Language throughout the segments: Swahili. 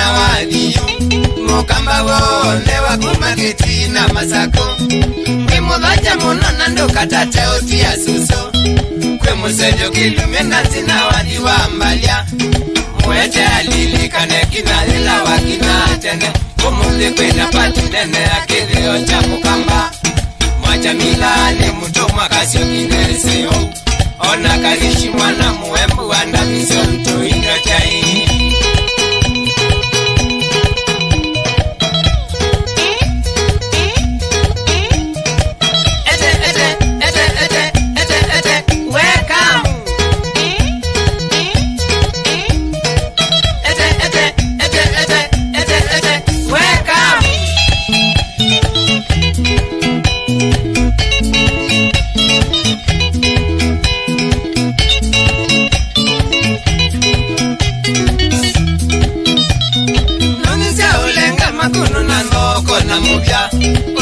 na wadhiyo Mukamba wone wakumaketi na masako Kwe mudhaja munona ndo katate otia suso Kwe musenyo kilume nazi na wadhi wa mbalia Mwete alilikane kina ila wakina tene Kumuzi kwena pati nene ya Kithio cha Mukamba Mwachamila ni Mutoo Kasyoki Mutoo Ona kalishi mwana muembu wanda visyo mtu ingatai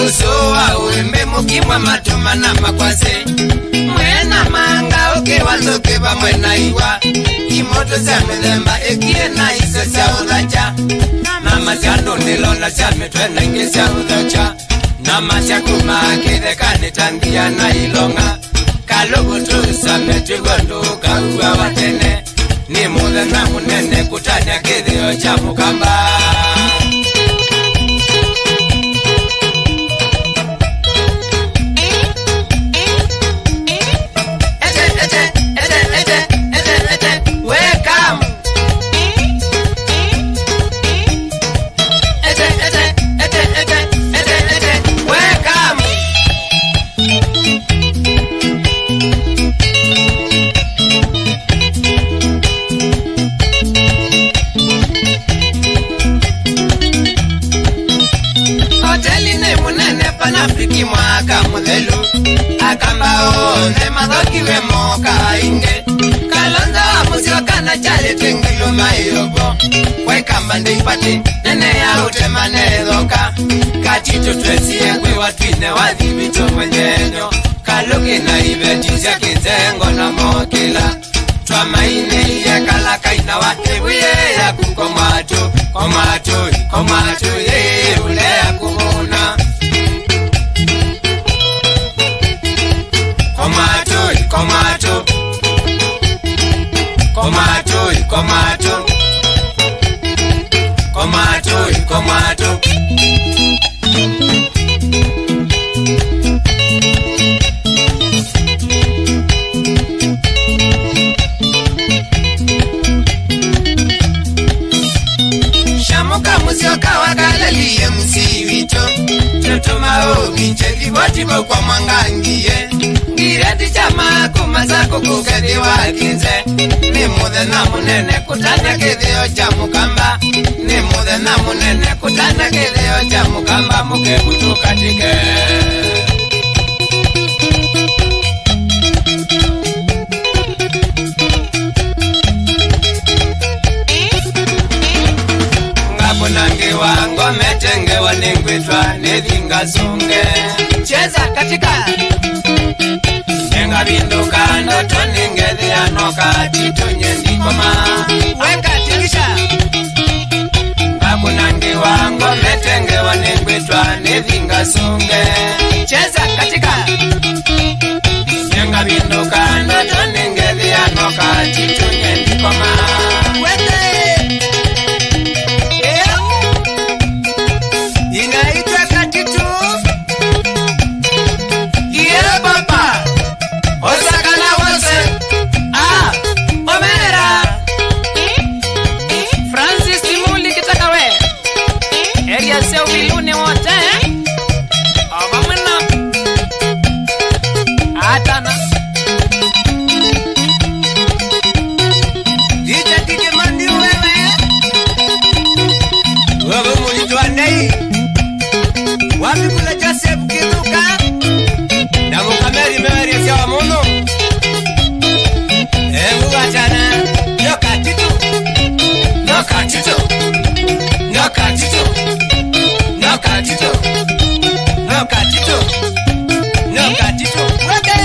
Usoa uembe mukimwa matuma na makwase Mwena manga oke wazoke ba mwena iwa Imoto za mithemba ekie na isa sia udhacha Nama sia ndunilona sia mitwena inge sia udhacha Nama sia kumakithe kanitandia na ilonga Kalugutu sa metigwandu kauwa watene Ni muthe na munene kutanya Kithio cha Mukamba Madhokiwe moka inge Kalonza musio kana chale twingilo mayobo Waikamba ndipati nene ya utemane dhoka Katitu twesie kwe watwine wadhibito mwenyenyo Kaluki na ibetizia kizengo na mokila Twa maine ya kalaka ina wahebuye ya kukomatu Komatu ye ule ya kumuna Komato Shamuka musioka wakalaliye msiwito Chotuma obi chekiboti kwa mwangangiye Ngireti chama kumasako kukedi wakinze Ni muthe na munene kutana Kithio cha Mukamba Ni muthe na munene kutana Kithio cha Mukamba Mukebutu katike Ngapunangi wango metenge waningwitwa Nethinga sunge Cheza katika Nenga binduka ndoto ningethi anoka Chitunye ndikoma Weka tingisha Ngapunangi wango metenge waningwitwa Nethinga sunge Cheza katika Nenga binduka ndoto ningethi anoka Chitunye ndikoma Wete Inaitwa Katitu Yere papa Osakana wose Omera Francis Timuli kitaka we Area seo vilune wote Obamena Atana Dije mandi wewe Wewe mulitwa nei Wapi kule Joseph Kiduka Na Mukameri meweri siya wa muno Ebu wachana No Katitu No Katitu No Katitu No Katitu No Katitu No Katitu Wake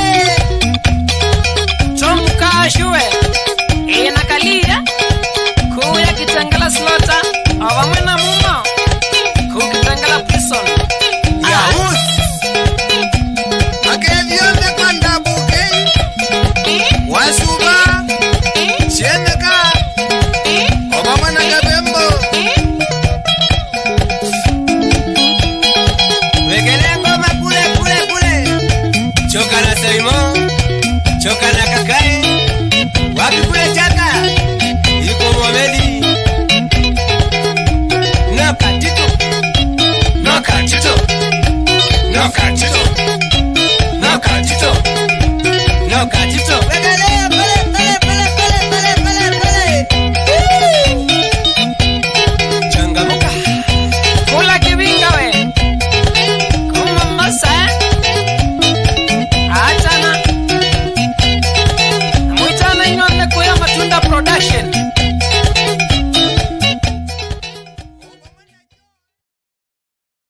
Chomka shue Inakalia Kuya kitangala slota